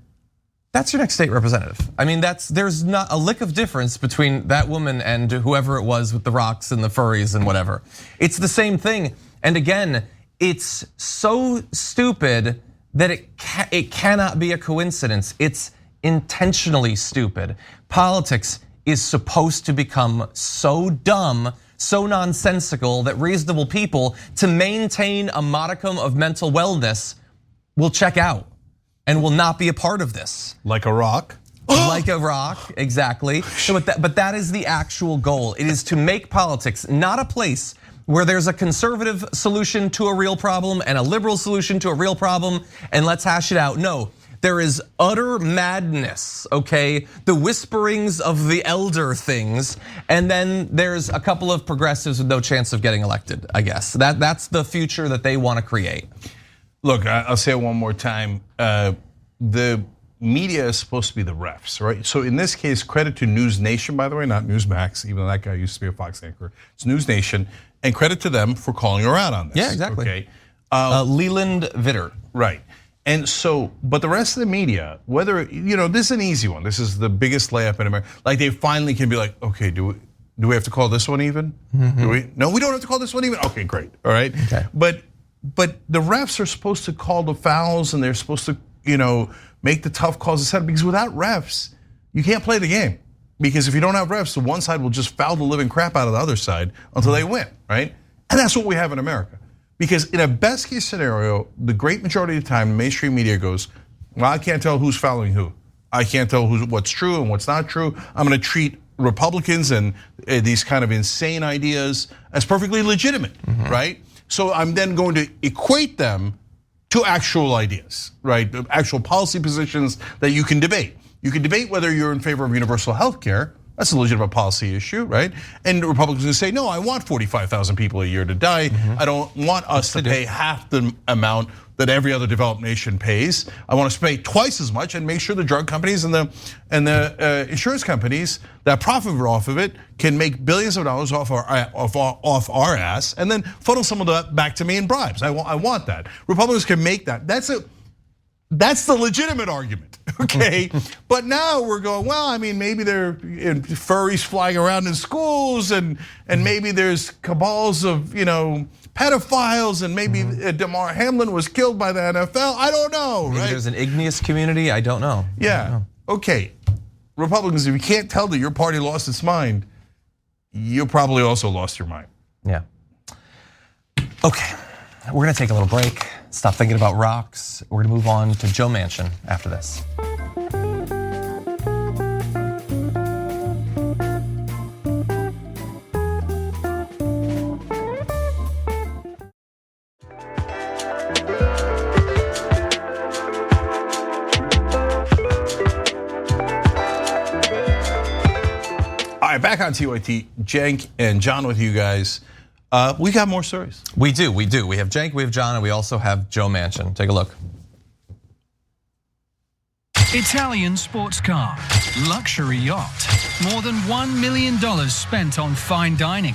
That's your next state representative. I mean, there's not a lick of difference between that woman and whoever it was with the rocks and the furries and whatever. It's the same thing. And again, it's so stupid that it cannot be a coincidence. It's intentionally stupid. Politics is supposed to become so dumb, so nonsensical that reasonable people, to maintain a modicum of mental wellness, will check out and will not be a part of this. Like a rock? Like a rock, exactly. But that is the actual goal. It is to make politics not a place where there's a conservative solution to a real problem and a liberal solution to a real problem, and let's hash it out. No, there is utter madness, okay? The whisperings of the elder things, and then there's a couple of progressives with no chance of getting elected, I guess. That's the future that they want to create. Look, I'll say it one more time. The media is supposed to be the refs, right? So in this case, credit to News Nation, by the way, not Newsmax, even though that guy used to be a Fox anchor. It's News Nation. And credit to them for calling her out on this. Yeah, exactly. Okay. Leland Vitter. Right. And so, but the rest of the media, whether, this is an easy one. This is the biggest layup in America. Like they finally can be like, okay, do we have to call this one even? Do we? No, we don't have to call this one even. Okay, great. All right. Okay. But the refs are supposed to call the fouls and they're supposed to, make the tough calls, etc. Because without refs, you can't play the game. Because if you don't have refs, the one side will just foul the living crap out of the other side until they win, right? And that's what we have in America. Because in a best case scenario, the great majority of the time, the mainstream media goes, well, I can't tell who's fouling who. I can't tell what's true and what's not true. I'm gonna treat Republicans and these kind of insane ideas as perfectly legitimate, right? So I'm then going to equate them to actual ideas, right? Actual policy positions that you can debate. You can debate whether you're in favor of universal health care. That's a legitimate policy issue, right? And Republicans will say, no, I want 45,000 people a year to die. I don't want us to pay half the amount that every other developed nation pays. I want us to pay twice as much and make sure the drug companies and the insurance companies that profit off of it can make billions of dollars off our ass and then funnel some of that back to me in bribes. I want that. Republicans can make that. That's the legitimate argument, okay? But now we're going, well, I mean, maybe there are furries flying around in schools and maybe there's cabals of, pedophiles and maybe Damar Hamlin was killed by the NFL. I don't know, Maybe right? there's an igneous community, I don't know. Yeah, okay. Republicans, if you can't tell that your party lost its mind, you probably also lost your mind. Yeah. Okay, we're gonna take a little break. Stop thinking about rocks. We're gonna move on to Joe Manchin after this. All right, back on TYT, Cenk and John with you guys. We got more stories. We do. We have Cenk, we have John, and we also have Joe Manchin. Take a look. Italian sports car, luxury yacht, more than $1 million spent on fine dining.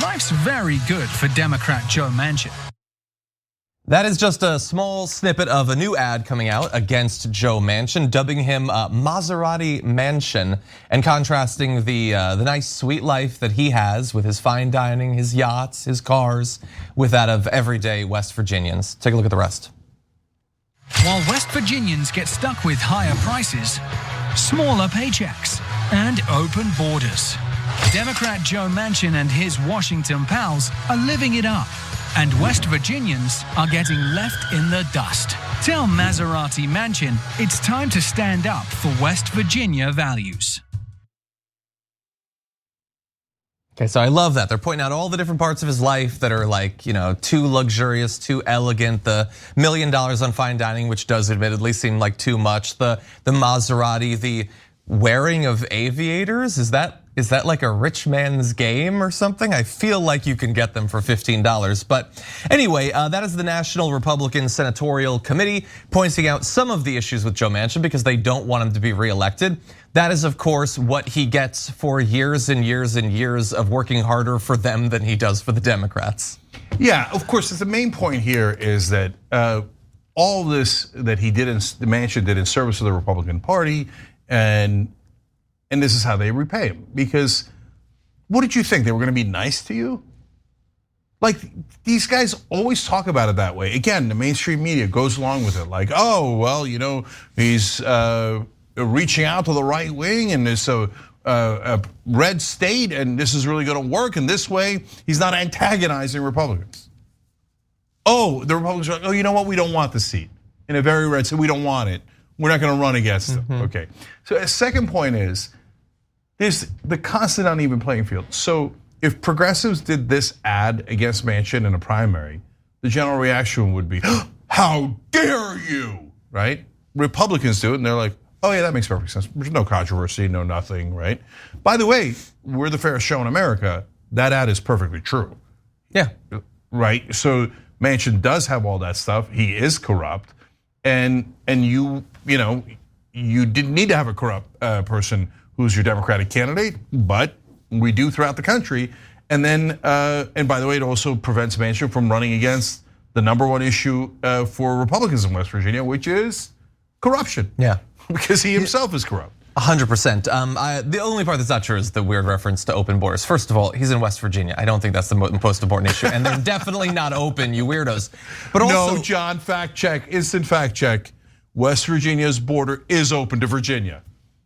Life's very good for Democrat Joe Manch. That is just a small snippet of a new ad coming out against Joe Manchin, dubbing him Maserati Manchin, and contrasting the nice, sweet life that he has with his fine dining, his yachts, his cars, with that of everyday West Virginians. Take a look at the rest. While West Virginians get stuck with higher prices, smaller paychecks, and open borders, Democrat Joe Manchin and his Washington pals are living it up. And West Virginians are getting left in the dust. Tell Maserati Manchin it's time to stand up for West Virginia values. Okay, so I love that. They're pointing out all the different parts of his life that are like, too luxurious, too elegant. The $1 million on fine dining, which does admittedly seem like too much. The Maserati, the wearing of aviators, is that like a rich man's game or something? I feel like you can get them for $15. But anyway, that is the National Republican Senatorial Committee pointing out some of the issues with Joe Manchin because they don't want him to be reelected. That is, of course, what he gets for years and years and years of working harder for them than he does for the Democrats. Yeah, of course, the main point here is that all this that Manchin did in service of the Republican Party, and this is how they repay him. Because what did you think? They were gonna be nice to you? Like, these guys always talk about it that way. Again, the mainstream media goes along with it. Like, oh, well, he's reaching out to the right wing and it's a red state and this is really gonna work. And this way, he's not antagonizing Republicans. Oh, the Republicans are like, oh, you know what? We don't want the seat. In a very red state, we don't want it. We're not gonna run against them, okay. So a second point is, there's the constant uneven playing field. So if progressives did this ad against Manchin in a primary, the general reaction would be, how dare you, right? Republicans do it and they're like, oh yeah, that makes perfect sense. There's no controversy, no nothing, right? By the way, we're the fairest show in America. That ad is perfectly true. Yeah. Right, so Manchin does have all that stuff. He is corrupt. And you didn't need to have a corrupt person who's your Democratic candidate, but we do throughout the country. And then, and by the way, it also prevents Manchin from running against the #1 issue for Republicans in West Virginia, which is corruption. Yeah. Because he himself is corrupt. 100%. The only part that's not true is the weird reference to open borders. First of all, he's in West Virginia. I don't think that's the most important issue, and they're definitely not open, you weirdos. But also, no, John, fact check, instant fact check. West Virginia's border is open to Virginia.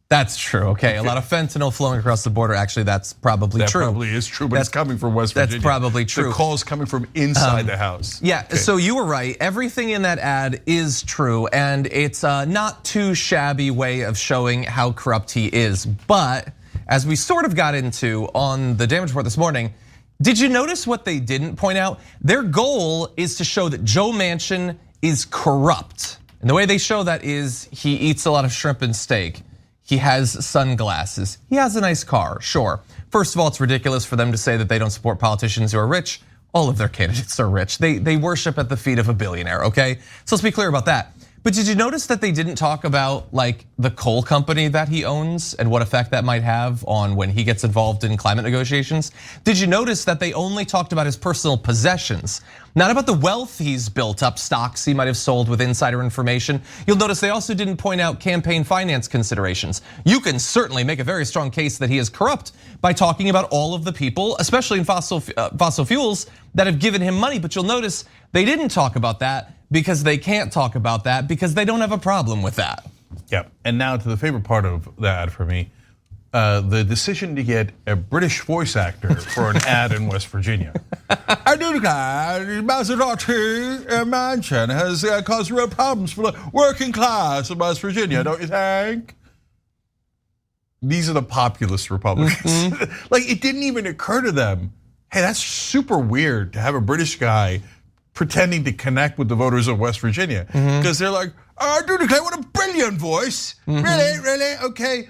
That's true. Okay, a lot of fentanyl flowing across the border. Actually, that's probably true. That probably is true, but it's coming from West Virginia. That's probably true. The call is coming from inside the house. Yeah, okay. So you were right. Everything in that ad is true, and it's a not too shabby way of showing how corrupt he is. But as we sort of got into on the damage report this morning, did you notice what they didn't point out? Their goal is to show that Joe Manchin is corrupt. And the way they show that is he eats a lot of shrimp and steak. He has sunglasses. He has a nice car, sure. First of all, it's ridiculous for them to say that they don't support politicians who are rich. All of their candidates are rich. They worship at the feet of a billionaire, okay? So let's be clear about that. But did you notice that they didn't talk about like the coal company that he owns and what effect that might have on when he gets involved in climate negotiations? Did you notice that they only talked about his personal possessions, not about the wealth he's built up, stocks he might have sold with insider information? You'll notice they also didn't point out campaign finance considerations. You can certainly make a very strong case that he is corrupt by talking about all of the people, especially in fossil fuels, that have given him money. But you'll notice they didn't talk about that because they can't talk about that because they don't have a problem with that. Yep, and now to the favorite part of that for me, the decision to get a British voice actor for an ad in West Virginia. I do declare Maserati Manchin has caused real problems for the working class of West Virginia, don't you think? These are the populist Republicans. Like it didn't even occur to them, hey, that's super weird to have a British guy pretending to connect with the voters of West Virginia. Because they're like, I do declare, what a brilliant voice. Really, okay.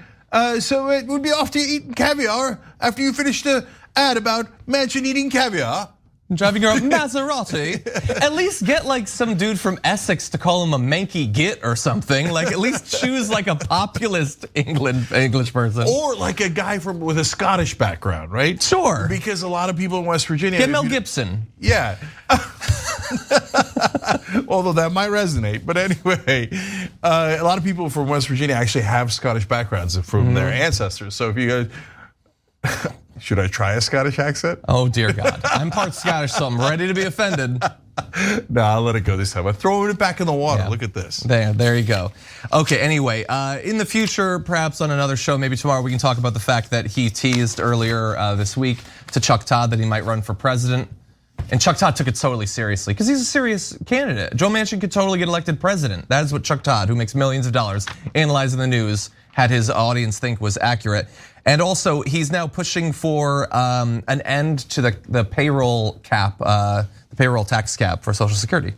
So it would be off to eating caviar after you finish the ad about Manchin eating caviar. Driving your own Maserati. At least get like some dude from Essex to call him a manky git or something. Like at least choose like a populist English person. Or like a guy with a Scottish background, right? Sure. Because a lot of people in West Virginia. Get Mel Gibson. Yeah. Although that might resonate, but anyway, a lot of people from West Virginia actually have Scottish backgrounds from their ancestors. So if you guys, should I try a Scottish accent? Oh dear God, I'm part Scottish, so I'm ready to be offended. No, I'll let it go this time. I'm throwing it back in the water. Yeah. Look at this. There you go. Okay, anyway, in the future, perhaps on another show, maybe tomorrow, we can talk about the fact that he teased earlier this week to Chuck Todd that he might run for president. And Chuck Todd took it totally seriously because he's a serious candidate. Joe Manchin could totally get elected president. That is what Chuck Todd, who makes millions of dollars analyzing the news, had his audience think was accurate. And also, he's now pushing for an end to the payroll cap, the payroll tax cap for Social Security,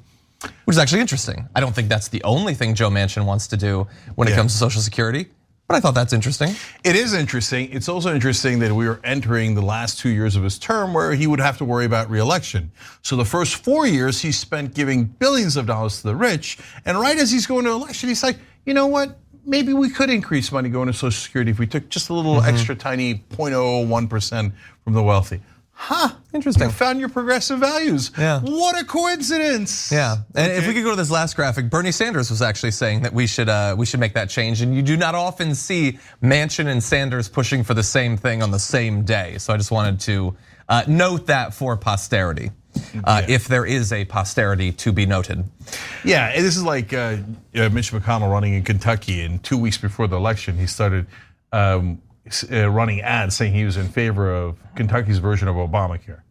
which is actually interesting. I don't think that's the only thing Joe Manchin wants to do when it comes to Social Security. But I thought that's interesting. It is interesting. It's also interesting that we are entering the last 2 years of his term where he would have to worry about re-election. So the first 4 years he spent giving billions of dollars to the rich. And right as he's going to election, he's like, you know what? Maybe we could increase money going to Social Security if we took just a little extra tiny 0.01% from the wealthy. Interesting. You found your progressive values. Yeah. What a coincidence. Yeah, and if we could go to this last graphic, Bernie Sanders was actually saying that we should make that change, and you do not often see Manchin and Sanders pushing for the same thing on the same day. So I just wanted to note that for posterity, if there is a posterity to be noted. Yeah, and this is like Mitch McConnell running in Kentucky, and 2 weeks before the election, he started running ads saying he was in favor of Kentucky's version of Obamacare.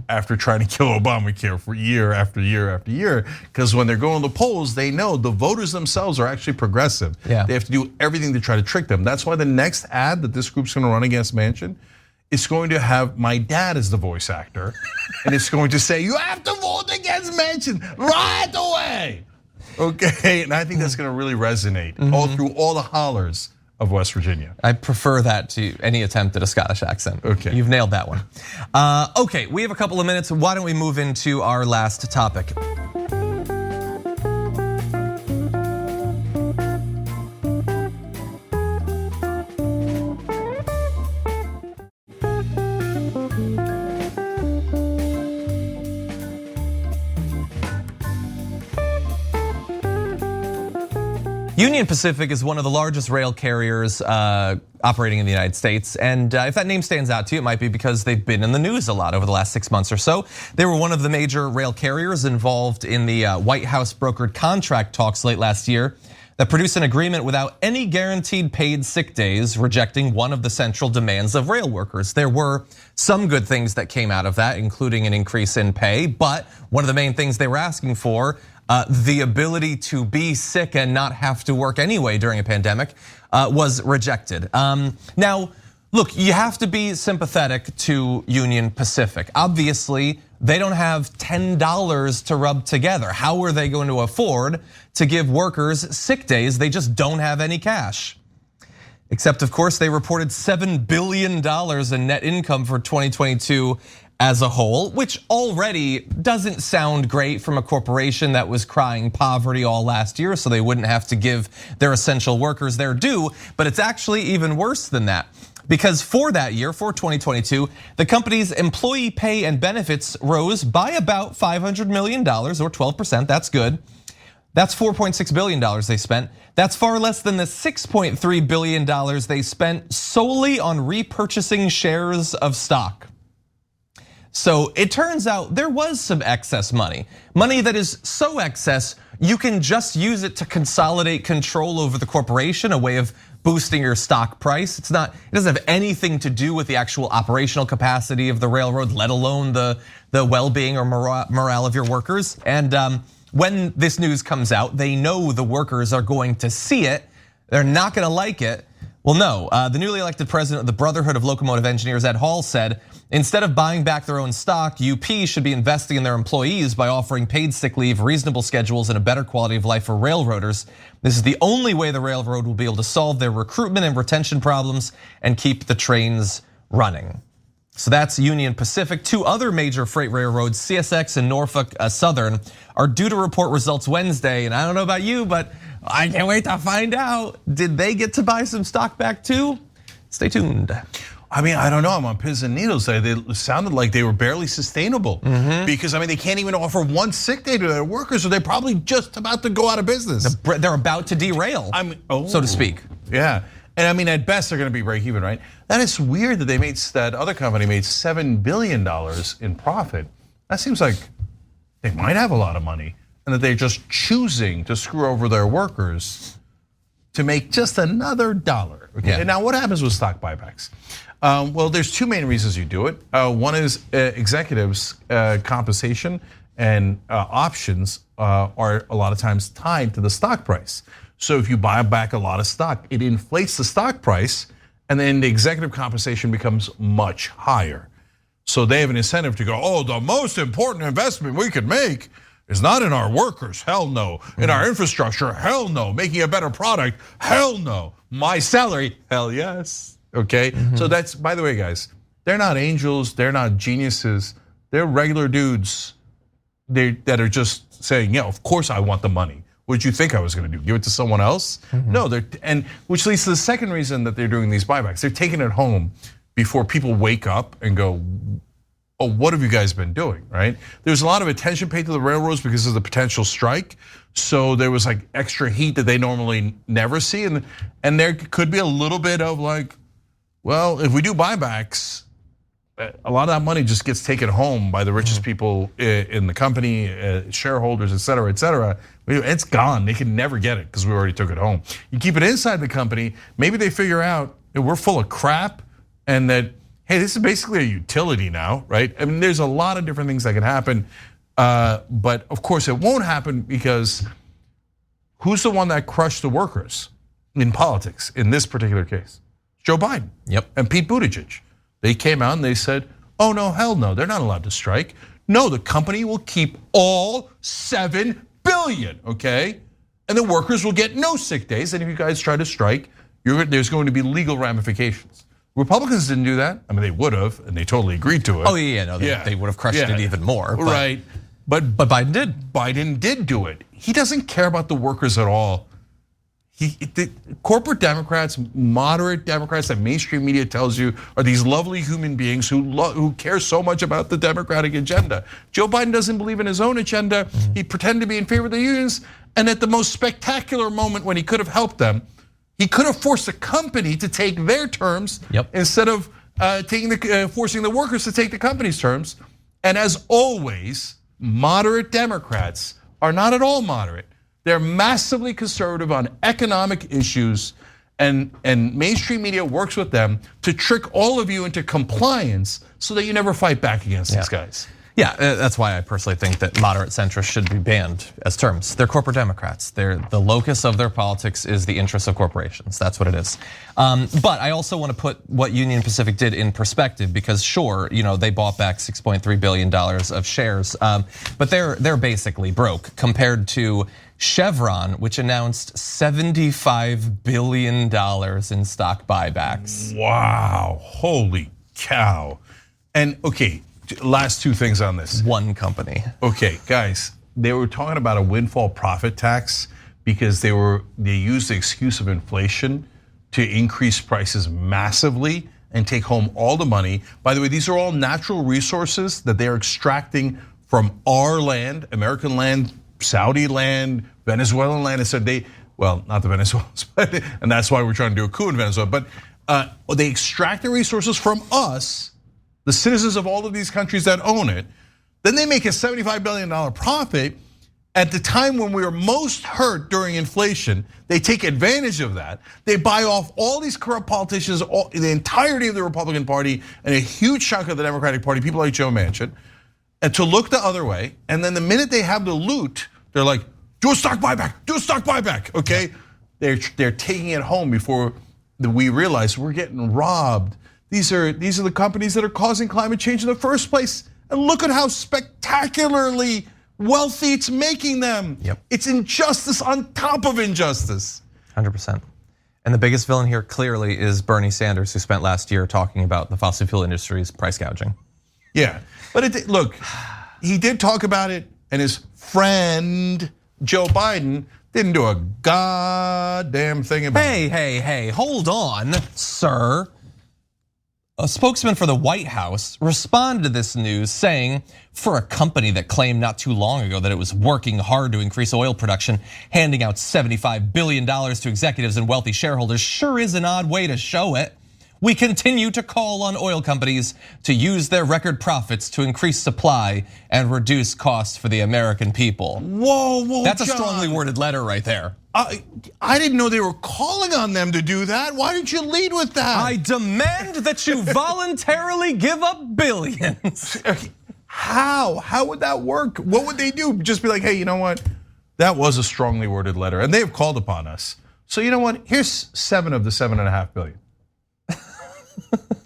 After trying to kill Obamacare for year after year after year, because when they're going to the polls, they know the voters themselves are actually progressive. Yeah. They have to do everything to try to trick them. That's why the next ad that this group's going to run against Manchin is going to have my dad as the voice actor, and it's going to say, you have to vote against Manchin right away. Okay, and I think that's going to really resonate all through all the hollers of West Virginia. I prefer that to any attempt at a Scottish accent. Okay. You've nailed that one. Okay, we have a couple of minutes. Why don't we move into our last topic? Union Pacific is one of the largest rail carriers operating in the United States. And if that name stands out to you, it might be because they've been in the news a lot over the last 6 months or so. They were one of the major rail carriers involved in the White House brokered contract talks late last year that produced an agreement without any guaranteed paid sick days, rejecting one of the central demands of rail workers. There were some good things that came out of that, including an increase in pay, but one of the main things they were asking for, the ability to be sick and not have to work anyway during a pandemic, was rejected. Now, look, you have to be sympathetic to Union Pacific. Obviously, they don't have $10 to rub together. How are they going to afford to give workers sick days? They just don't have any cash. Except, of course, they reported $7 billion in net income for 2022 as a whole, which already doesn't sound great from a corporation that was crying poverty all last year, so they wouldn't have to give their essential workers their due. But it's actually even worse than that. Because for that year, for 2022, the company's employee pay and benefits rose by about $500 million, or 12%, that's good. That's $4.6 billion they spent. That's far less than the $6.3 billion they spent solely on repurchasing shares of stock. So it turns out there was some excess money. Money that is so excess, you can just use it to consolidate control over the corporation, a way of boosting your stock price. It doesn't have anything to do with the actual operational capacity of the railroad, let alone the well-being or morale of your workers. And when this news comes out, they know the workers are going to see it. They're not gonna like it. Well, no, the newly elected president of the Brotherhood of Locomotive Engineers, Ed Hall, said, instead of buying back their own stock, UP should be investing in their employees by offering paid sick leave, reasonable schedules, and a better quality of life for railroaders. This is the only way the railroad will be able to solve their recruitment and retention problems and keep the trains running. So that's Union Pacific. Two other major freight railroads, CSX and Norfolk Southern, are due to report results Wednesday. And I don't know about you, but I can't wait to find out. Did they get to buy some stock back too? Stay tuned. I mean, I don't know, I'm on pins and needles. They sounded like they were barely sustainable because I mean, they can't even offer one sick day to their workers, so they're probably just about to go out of business. They're about to derail, so to speak. Yeah, and I mean, at best, they're gonna be break even, right? That is weird that that other company made $7 billion in profit. That seems like they might have a lot of money and that they're just choosing to screw over their workers to make just another dollar. Okay? Yeah. And now what happens with stock buybacks? Well, there's two main reasons you do it. One is executives' compensation and options are a lot of times tied to the stock price. So if you buy back a lot of stock, it inflates the stock price, and then the executive compensation becomes much higher. So they have an incentive to go, oh, the most important investment we could make is not in our workers, hell no. In our infrastructure, hell no. Making a better product, hell no. My salary, hell yes. Okay, so that's, by the way, guys, they're not angels, they're not geniuses, they're regular dudes that are just saying, yeah, of course I want the money. What did you think I was gonna do? Give it to someone else? No, and which leads to the second reason that they're doing these buybacks. They're taking it home before people wake up and go, oh, what have you guys been doing, right? There's a lot of attention paid to the railroads because of the potential strike. So there was like extra heat that they normally never see. And there could be a little bit of like, well, if we do buybacks, a lot of that money just gets taken home by the richest people in the company, shareholders, et cetera, et cetera. It's gone, they can never get it because we already took it home. You keep it inside the company, maybe they figure out that we're full of crap and that, hey, this is basically a utility now, right? I mean, there's a lot of different things that can happen, but of course it won't happen because who's the one that crushed the workers in politics in this particular case? Joe Biden and Pete Buttigieg. They came out and they said, oh no, hell no, they're not allowed to strike. No, the company will keep all $7 billion, okay? And the workers will get no sick days, and if you guys try to strike, there's going to be legal ramifications. Republicans didn't do that. I mean, they would have, and they totally agreed to it. Oh yeah, no, they would have crushed it even more. Right, but Biden did. Biden did do it. He doesn't care about the workers at all. The corporate Democrats, moderate Democrats that mainstream media tells you are these lovely human beings who care so much about the Democratic agenda. Joe Biden doesn't believe in his own agenda. He pretended to be in favor of the unions, and at the most spectacular moment when he could have helped them, he could have forced a company to take their terms instead of forcing the workers to take the company's terms. And as always, moderate Democrats are not at all moderate. They're massively conservative on economic issues, and mainstream media works with them to trick all of you into compliance so that you never fight back against these guys. Yeah, that's why I personally think that moderate centrists should be banned as terms. They're corporate Democrats. The locus of their politics is the interests of corporations. That's what it is. But I also want to put what Union Pacific did in perspective, because sure, they bought back $6.3 billion of shares, but they're basically broke compared to Chevron, which announced $75 billion in stock buybacks. Wow, holy cow. And okay, last two things on this. One company. Okay, guys, they were talking about a windfall profit tax because they used the excuse of inflation to increase prices massively and take home all the money. By the way, these are all natural resources that they are extracting from our land, American land, Saudi land, Venezuelan land. And so well, not the Venezuelans, and that's why we're trying to do a coup in Venezuela. But they extract the resources from us, the citizens of all of these countries that own it. Then they make a $75 billion profit at the time when we were most hurt during inflation. They take advantage of that. They buy off all these corrupt politicians, the entirety of the Republican Party, and a huge chunk of the Democratic Party, people like Joe Manch, and to look the other way. And then the minute they have the loot, they're like, do a stock buyback, okay? They're taking it home before we realize we're getting robbed. These are the companies that are causing climate change in the first place. And look at how spectacularly wealthy it's making them. It's injustice on top of injustice. 100%. And the biggest villain here clearly is Bernie Sanders, who spent last year talking about the fossil fuel industry's price gouging. Yeah, but look, he did talk about it, and his friend Joe Biden didn't do a goddamn thing about it. Hey, hold on, sir. A spokesman for the White House responded to this news saying, for a company that claimed not too long ago that it was working hard to increase oil production, handing out $75 billion to executives and wealthy shareholders sure is an odd way to show it. We continue to call on oil companies to use their record profits to increase supply and reduce costs for the American people. Whoa, that's John. A strongly worded letter right there. I didn't know they were calling on them to do that. Why didn't you lead with that? I demand that you voluntarily give up billions. How would that work? What would they do? Just be like, hey, you know what? That was a strongly worded letter, and they have called upon us. So you know what? Here's 7 of the $7.5 billion.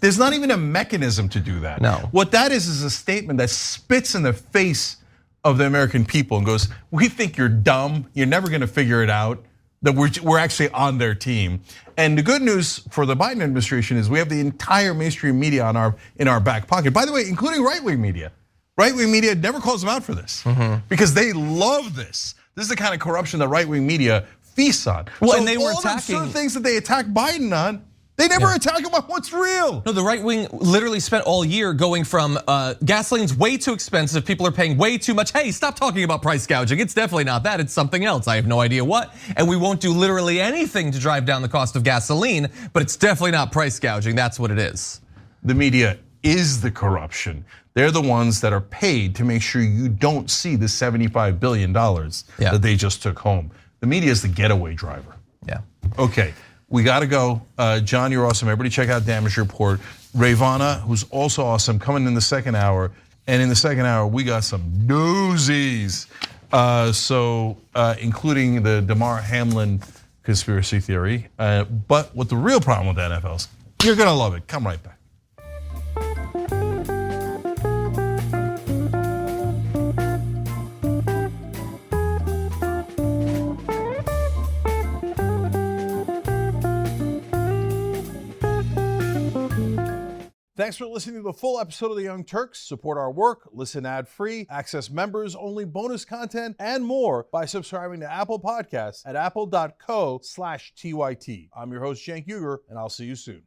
There's not even a mechanism to do that. No. What that is a statement that spits in the face of the American people and goes, we think you're dumb, you're never gonna figure it out, that we're actually on their team. And the good news for the Biden administration is we have the entire mainstream media in our back pocket. By the way, including right-wing media. Right-wing media never calls them out for this because they love this. This is the kind of corruption that right-wing media feasts on. Well, so and they were all attacking the things that they attack Biden on, they never attack him on what's real. No, the right wing literally spent all year going from gasoline's way too expensive, people are paying way too much. Hey, stop talking about price gouging. It's definitely not that, it's something else. I have no idea what. And we won't do literally anything to drive down the cost of gasoline, but it's definitely not price gouging. That's what it is. The media is the corruption. They're the ones that are paid to make sure you don't see the $75 billion that they just took home. The media is the getaway driver. Yeah. Okay. We gotta go. John, you're awesome. Everybody check out Damage Report. Ravana, who's also awesome, coming in the second hour. And in the second hour, we got some doozies. Including the Damar Hamlin conspiracy theory. But what the real problem with the NFL is, you're gonna love it. Come right back. Thanks for listening to the full episode of The Young Turks. Support our work, listen ad-free, access members-only bonus content, and more by subscribing to Apple Podcasts at apple.co/TYT. I'm your host, Cenk, and I'll see you soon.